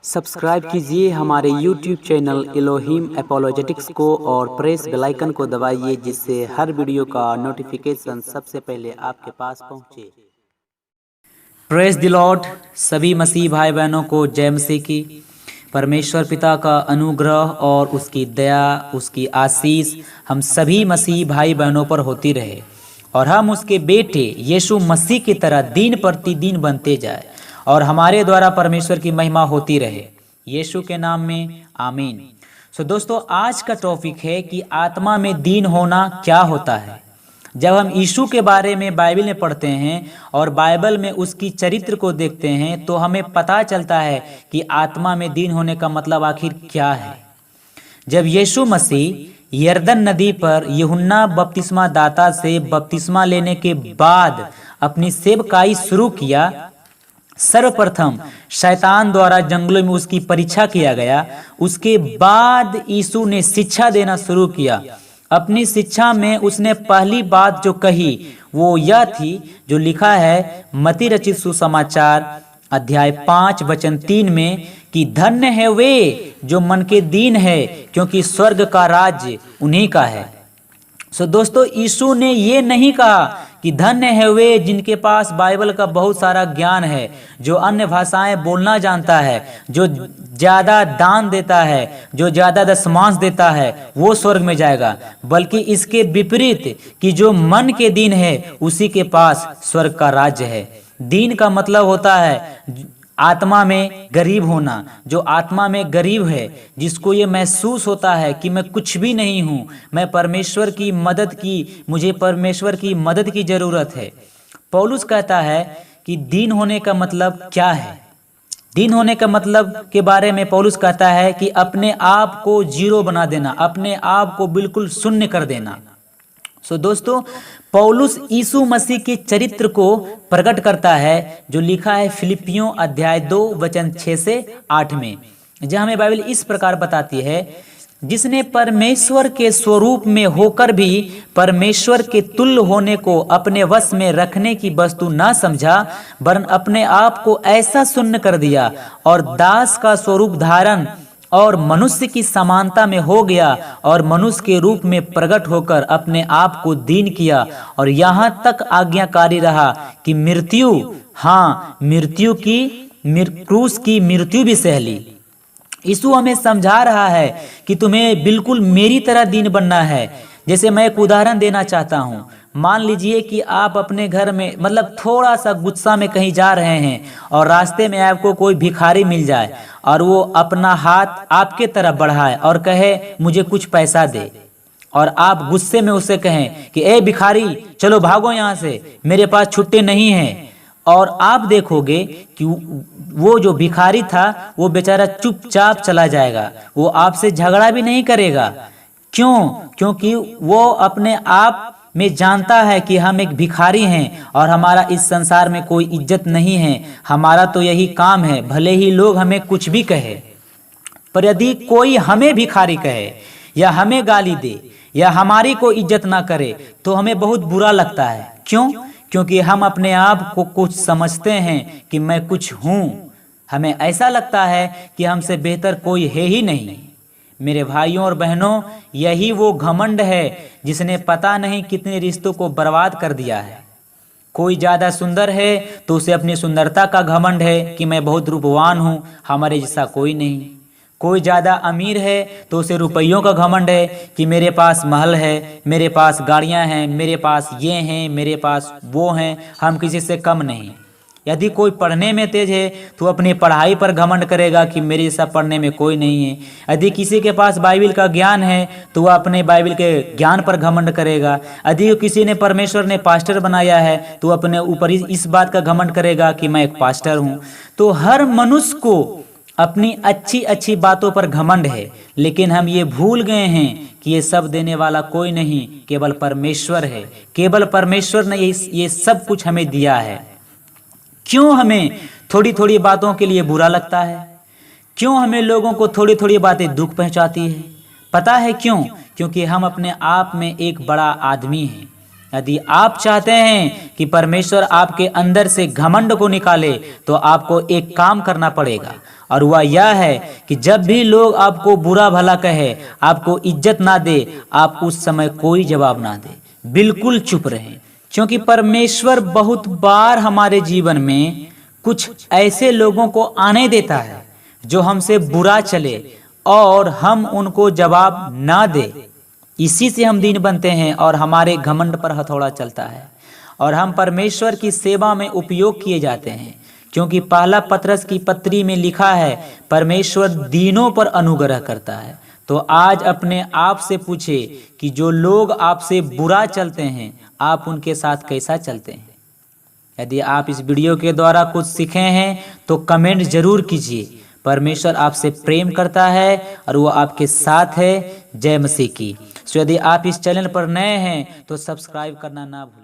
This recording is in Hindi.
सब्सक्राइब कीजिए हमारे YouTube चैनल एलोहिम एपोलोजेटिक्स को और प्रेस बेल आइकन को दबाइए जिससे हर वीडियो का नोटिफिकेशन सबसे पहले आपके पास पहुंचे। Press the Lord. सभी मसीह भाई बहनों को जय मसीह की। परमेश्वर पिता का अनुग्रह और उसकी दया, उसकी आशीष हम सभी मसीह भाई बहनों पर होती रहे और हम उसके बेटे यीशु मसीह की तरह दिन प्रतिदिन बनते जाए और हमारे द्वारा परमेश्वर की महिमा होती रहे, यीशु के नाम में आमीन। दोस्तों, आज का टॉपिक है कि आत्मा में दीन होना क्या होता है। जब हम यीशु के बारे में बाइबल में पढ़ते हैं और बाइबल में उसकी चरित्र को देखते हैं तो हमें पता चलता है कि आत्मा में दीन होने का मतलब आखिर क्या है। जब यीशु मसीह यरदन नदी पर यूहन्ना बपतिस्मा दाता से बपतिस्मा लेने के बाद अपनी सेवकाई शुरू किया, सर्वप्रथम शैतान द्वारा जंगलों में उसकी परीक्षा किया गया। उसके बाद यीशु ने शिक्षा देना शुरू किया। अपनी शिक्षा में उसने पहली बात जो कही वो यह थी जो लिखा है मत्ती रचित सुसमाचार अध्याय 5 वचन 3 में कि धन्य है वे जो मन के दीन है क्योंकि स्वर्ग का राज्य उन्हीं का है। दोस्तों, यीशु ने ये नहीं कहा कि धन्य है वे जिनके पास बाइबल का बहुत सारा ज्ञान है, जो अन्य भाषाएं बोलना जानता है, जो ज्यादा दान देता है, जो ज्यादा दशमांश देता है, वो स्वर्ग में जाएगा। बल्कि इसके विपरीत कि जो मन के दीन है उसी के पास स्वर्ग का राज्य है। दीन का मतलब होता है आत्मा में गरीब होना। जो आत्मा में गरीब है, जिसको ये महसूस होता है कि मैं कुछ भी नहीं हूँ, मैं परमेश्वर की मदद की, मुझे परमेश्वर की मदद की जरूरत है। पौलुस कहता है कि दीन होने का मतलब क्या है। दीन होने का मतलब के बारे में पौलुस कहता है कि अपने आप को जीरो बना देना, अपने आप को बिल्कुल शून्य कर देना। दोस्तों, पौलुस यीशु मसीह के चरित्र को प्रकट करता है जो लिखा है फिलिपियों अध्याय 2 वचन 6 से 8 में, जहां हमें बाइबल इस प्रकार बताती है, जिसने परमेश्वर के स्वरूप में होकर भी परमेश्वर के तुल्य होने को अपने वश में रखने की वस्तु न समझा, वरन अपने आप को ऐसा शून्य कर दिया और दास का स्वरूप धारण और मनुष्य की समानता में हो गया और मनुष्य के रूप में प्रकट होकर अपने आप को दीन किया और यहाँ तक आज्ञाकारी रहा कि मृत्यु, मृत्यु की क्रूस की मृत्यु भी सह ली। यीशु हमें समझा रहा है कि तुम्हें बिल्कुल मेरी तरह दीन बनना है। जैसे मैं एक उदाहरण देना चाहता हूँ। मान लीजिए कि आप अपने घर में मतलब थोड़ा सा गुस्सा में कहीं जा रहे हैं और रास्ते में आपको कोई भिखारी मिल जाए और वो अपना हाथ आपके तरफ बढ़ाए और कहे मुझे कुछ पैसा दे, और आप गुस्से में उससे कहें कि ए भिखारी, चलो भागो यहाँ से, मेरे पास छुट्टे नहीं हैं। और आप देखोगे कि वो जो भिखारी था वो बेचारा चुपचाप चला जाएगा, वो आपसे झगड़ा भी नहीं करेगा। क्यों? क्योंकि वो अपने आप में जानता है कि हम एक भिखारी हैं और हमारा इस संसार में कोई इज्जत नहीं है। हमारा तो यही काम है, भले ही लोग हमें कुछ भी कहे, पर यदि कोई हमें भिखारी कहे या हमें गाली दे या हमारी कोई इज्जत ना करे तो हमें बहुत बुरा लगता है। क्यों? क्योंकि हम अपने आप को कुछ समझते हैं कि मैं कुछ हूँ। हमें ऐसा लगता है कि हमसे बेहतर कोई है ही नहीं। मेरे भाइयों और बहनों, यही वो घमंड है जिसने पता नहीं कितने रिश्तों को बर्बाद कर दिया है। कोई ज्यादा सुंदर है तो उसे अपनी सुंदरता का घमंड है कि मैं बहुत रूपवान हूँ, हमारे जैसा कोई नहीं। कोई ज्यादा अमीर है तो उसे रुपयों का घमंड है कि मेरे पास महल है, मेरे पास गाड़ियां हैं, मेरे पास ये हैं, मेरे पास वो हैं, हम किसी से कम नहीं। यदि कोई पढ़ने में तेज है तो अपनी पढ़ाई पर घमंड करेगा कि मेरे जैसा पढ़ने में कोई नहीं है। यदि किसी के पास बाइबल का ज्ञान है तो वह अपने बाइबल के ज्ञान पर घमंड करेगा। यदि किसी ने परमेश्वर ने पास्टर बनाया है तो अपने ऊपर इस बात का घमंड करेगा कि मैं एक पास्टर हूँ। तो हर मनुष्य को अपनी अच्छी अच्छी बातों पर घमंड है, लेकिन हम ये भूल गए हैं कि ये सब देने वाला कोई नहीं, केवल परमेश्वर है। केवल परमेश्वर ने ये सब कुछ हमें दिया है। क्यों हमें थोड़ी थोड़ी बातों के लिए बुरा लगता है? क्यों हमें लोगों को थोड़ी थोड़ी बातें दुख पहुंचाती है? पता है क्यों? क्योंकि हम अपने आप में एक बड़ा आदमी हैं। यदि आप चाहते हैं कि परमेश्वर आपके अंदर से घमंड को निकाले तो आपको एक काम करना पड़ेगा और वह यह है कि जब भी लोग आपको बुरा भला कहे, आपको इज्जत ना दे, आप उस समय कोई जवाब ना दे, बिल्कुल चुप रहें। क्योंकि परमेश्वर बहुत बार हमारे जीवन में कुछ ऐसे लोगों को आने देता है जो हमसे बुरा चले और हम उनको जवाब ना दे। इसी से हम दीन बनते हैं और हमारे घमंड पर हथौड़ा चलता है और हम परमेश्वर की सेवा में उपयोग किए जाते हैं। क्योंकि पहला पतरस की पत्री में लिखा है, परमेश्वर दीनों पर अनुग्रह करता है। तो आज अपने आप से पूछे कि जो लोग आपसे बुरा चलते हैं, आप उनके साथ कैसा चलते हैं। यदि आप इस वीडियो के द्वारा कुछ सीखे हैं तो कमेंट जरूर कीजिए। परमेश्वर आपसे प्रेम करता है और वो आपके साथ है। जय मसीह की। यदि आप इस चैनल पर नए हैं तो सब्सक्राइब करना ना भूलें।